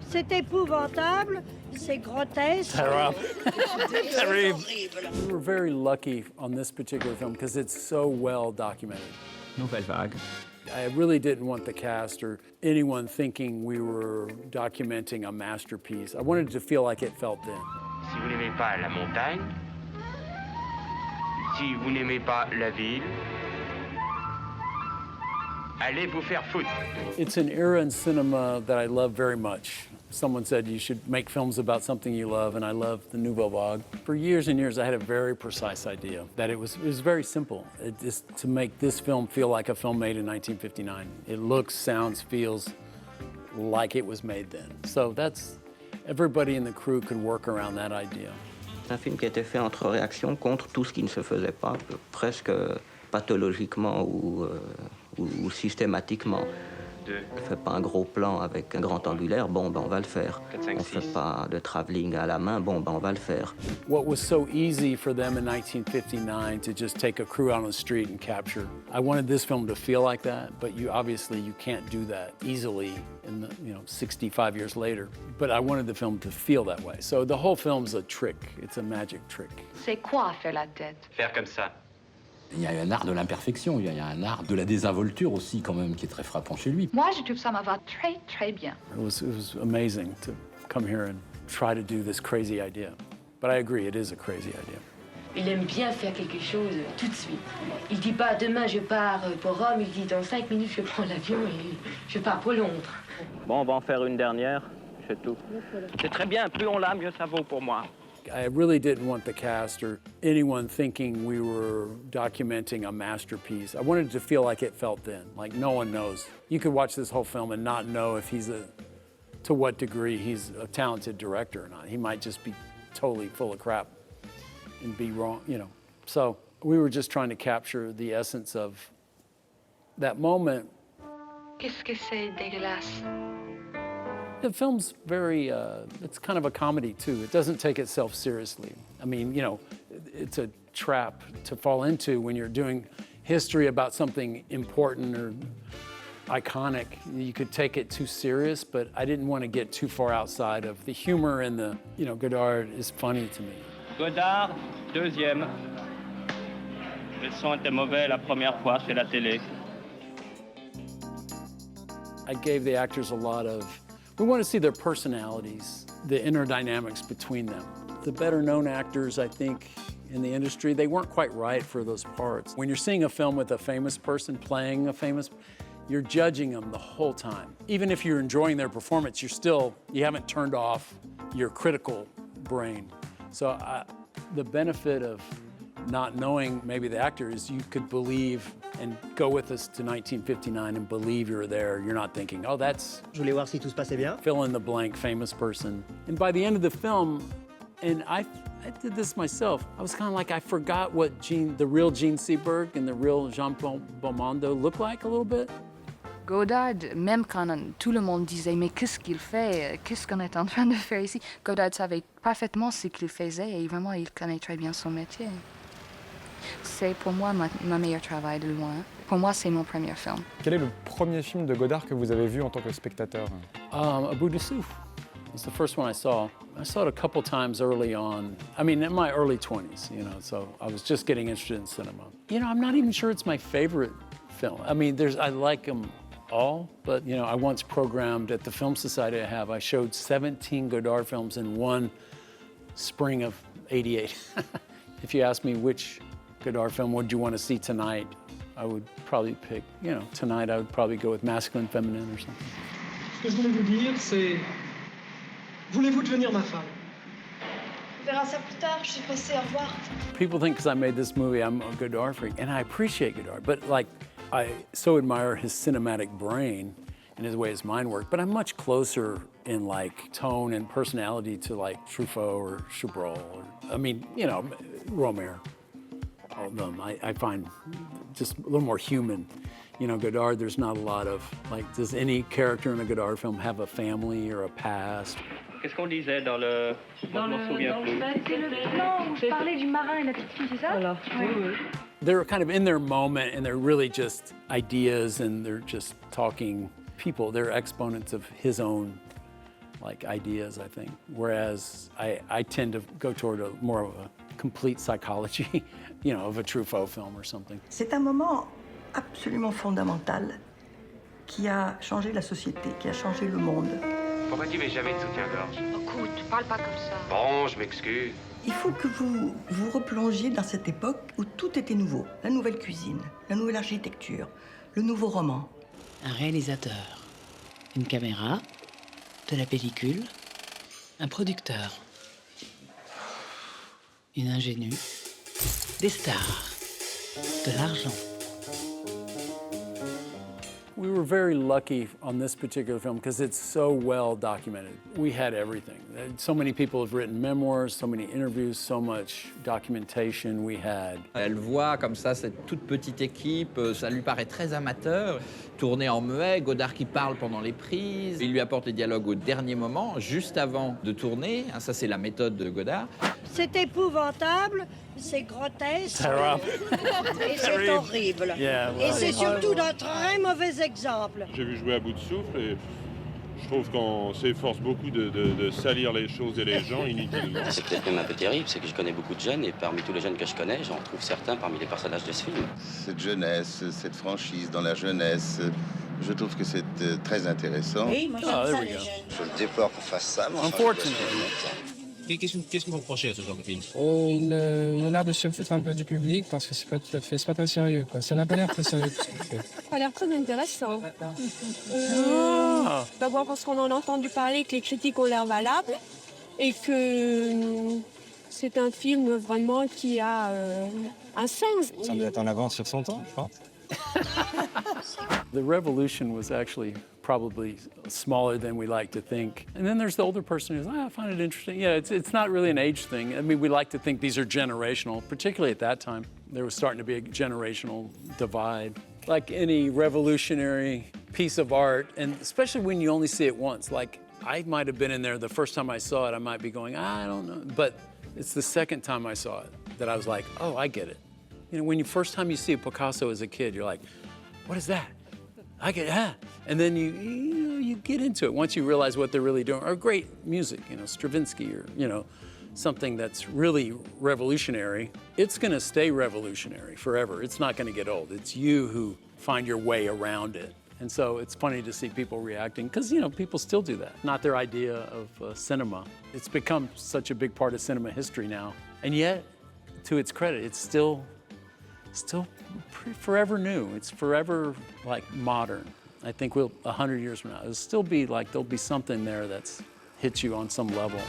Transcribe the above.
C'est épouvantable, c'est grotesque. Terrible. We were very lucky on this particular film because it's so well documented. Nouvelle Vague. I really didn't want the cast or anyone thinking we were documenting a masterpiece. I wanted it to feel like it felt then. Si vous n'aimez pas la montagne, si vous n'aimez pas la ville, allez vous faire foutre. It's an era in cinema that I love very much. Someone said you should make films about something you love, and I love the Nouvelle Vague. For years and years, I had a very precise idea that it was very simple. It just to make this film feel like a film made in 1959. It looks, sounds, feels like it was made then. So that's, everybody in the crew could work around that idea. C'est un film qui a été fait entre réactions contre tout ce qui ne se faisait pas, presque pathologiquement ou systématiquement. On ne fait pas un gros plan avec un grand angulaire, bon, ben on va le faire. On ne fait pas de travelling à la main, bon, ben on va le faire. What was so easy for them in 1959 to just take a crew out on the street and capture. I wanted this film to feel like that, but you can't do that easily in the, 65 years later. But I wanted the film to feel that way. So the whole film's a trick. It's a magic trick. C'est quoi faire la tête? Faire comme ça. Il y a un art de l'imperfection, il y a un art de la désinvolture aussi quand même qui est très frappant chez lui. Moi, je trouve ça me va très, très bien. It was amazing to come here and try to do this crazy idea. But I agree, it is a crazy idea. Il aime bien faire quelque chose tout de suite. Il dit pas demain je pars pour Rome, il dit dans 5 minutes je prends l'avion et je pars pour Londres. Bon, on va en faire une dernière, c'est tout. C'est très bien, plus on l'a, mieux ça vaut pour moi. I really didn't want the cast or anyone thinking we were documenting a masterpiece. I wanted it to feel like it felt then, like no one knows. You could watch this whole film and not know if to what degree he's a talented director or not. He might just be totally full of crap and be wrong, So we were just trying to capture the essence of that moment. Qu'est-ce que c'est dégueulasse? The film's very, it's kind of a comedy too. It doesn't take itself seriously. I mean, it's a trap to fall into when you're doing history about something important or iconic. You could take it too serious, but I didn't want to get too far outside of the humor and Godard is funny to me. Godard, deuxième. Le son était mauvais la première fois, c'est la télé. I gave the actors a lot of, we want to see their personalities, the inner dynamics between them. The better known actors, I think, in the industry, they weren't quite right for those parts. When you're seeing a film with a famous person playing a famous, you're judging them the whole time. Even if you're enjoying their performance, you haven't turned off your critical brain. So the benefit of not knowing maybe the actor is you could believe and go with us to 1959 and believe you're there. You're not thinking, oh, that's... Je voulais voir si tout se passait bien. Fill in the blank, famous person. And by the end of the film, and I did this myself, I was kind of like, I forgot what the real Gene Seberg and the real Jean-Paul Belmondo looked like a little bit. Godard, même quand tout le monde disait « Mais qu'est-ce qu'il fait? Qu'est-ce qu'on est en train de faire ici? » Godard savait parfaitement ce qu'il faisait et vraiment, il connaît très bien son métier. C'est pour moi ma meilleur travail de loin. Pour moi, c'est mon premier film. Quel est le premier film de Godard que vous avez vu en tant que spectateur? A Bout de Souffle. It's the first one I saw. I saw it a couple times early on. I mean, in my early 20s, so I was just getting interested in cinema. I'm not even sure it's my favorite film. I mean, I like them all, but, I once programmed at the Film Society I showed 17 Godard films in one spring of '88. If you ask me which Godard film would you want to see tonight, I would probably pick, tonight I would probably go with Masculine, Feminine or something. Ce que je voulais vous dire, c'est... Voulez-vous devenir ma femme? On verra ça plus tard, je suis pressée, au revoir. People think because I made this movie, I'm a Godard freak, and I appreciate Godard, but I so admire his cinematic brain and his way his mind worked, but I'm much closer in tone and personality to Truffaut or Chabrol, Rohmer. All of them, I find just a little more human. Godard, there's not a lot of, does any character in a Godard film have a family or a past? Qu'est-ce qu'on disait dans le... Moi, je m'en souviens plus. C'est le plan où je parlais du marin et la petite fille, c'est ça? Voilà. Oui. They're kind of in their moment, and they're really just ideas, and they're just talking people. They're exponents of his own like ideas, I think. Whereas I tend to go toward more of a complete psychology, you know, of a Truffaut film or something. C'est un moment absolument fondamental qui a changé la société, qui a changé le monde. Pourquoi tu mets jamais de soutien-gorge? Écoute, parle pas comme ça. Bon, je m'excuse. Il faut que vous vous replongiez dans cette époque où tout était nouveau. La nouvelle cuisine, la nouvelle architecture, le nouveau roman. Un réalisateur, une caméra, de la pellicule, un producteur, une ingénue, des stars, de l'argent. We were very lucky on this particular film because it's so well documented. We had everything. So many people have written memoirs, so many interviews, so much documentation we had. Elle voit comme ça cette toute petite équipe, ça lui paraît très amateur. Tourné en muet, Godard qui parle pendant les prises. Il lui apporte les dialogues au dernier moment, juste avant de tourner. Ça, c'est la méthode de Godard. C'est épouvantable, c'est grotesque. Et c'est Terrible. horrible. Yeah, well. Et c'est surtout d'un très mauvais exemple. J'ai vu jouer à bout de souffle et je trouve qu'on s'efforce beaucoup de salir les choses et les gens inutilement. C'est peut-être même un peu terrible, c'est que je connais beaucoup de jeunes et parmi tous les jeunes que je connais, j'en trouve certains parmi les personnages de ce film. Cette jeunesse, cette franchise dans la jeunesse, je trouve que c'est très intéressant. Oui, moi j'aime ça les jeunes. Je déplore qu'on fasse ça, mais Qu'est-ce que vous reprochez à ce genre de film? Il a l'air de se foutre un peu du public parce que c'est pas très sérieux, quoi. Ça n'a pas l'air très sérieux. Ça a l'air très intéressant. D'abord parce qu'on en a entendu parler, que les critiques ont l'air valables et que c'est un film vraiment qui a un sens. Ça doit être en avance sur son temps, je pense. The revolution was actually probably smaller than we like to think. And then there's the older person who's, I find it interesting. Yeah, it's not really an age thing. I mean, we like to think these are generational, particularly at that time. There was starting to be a generational divide. Like any revolutionary piece of art, and especially when you only see it once. Like, I might have been in there the first time I saw it, I might be going, I don't know. But it's the second time I saw it that I was like, oh, I get it. You know, when you first time you see a Picasso as a kid, you're like, what is that? I get that. And then you get into it once you realize what they're really doing. Or great music, you know, Stravinsky or, you know, something that's really revolutionary. It's gonna stay revolutionary forever. It's not gonna get old. It's you who find your way around it. And so it's funny to see people reacting, because, you know, people still do that. Not their idea of cinema. It's become such a big part of cinema history now. And yet, to its credit, it's still forever new. It's forever like modern. I think 100 years from now, it'll still be like there'll be something there that's hits you on some level.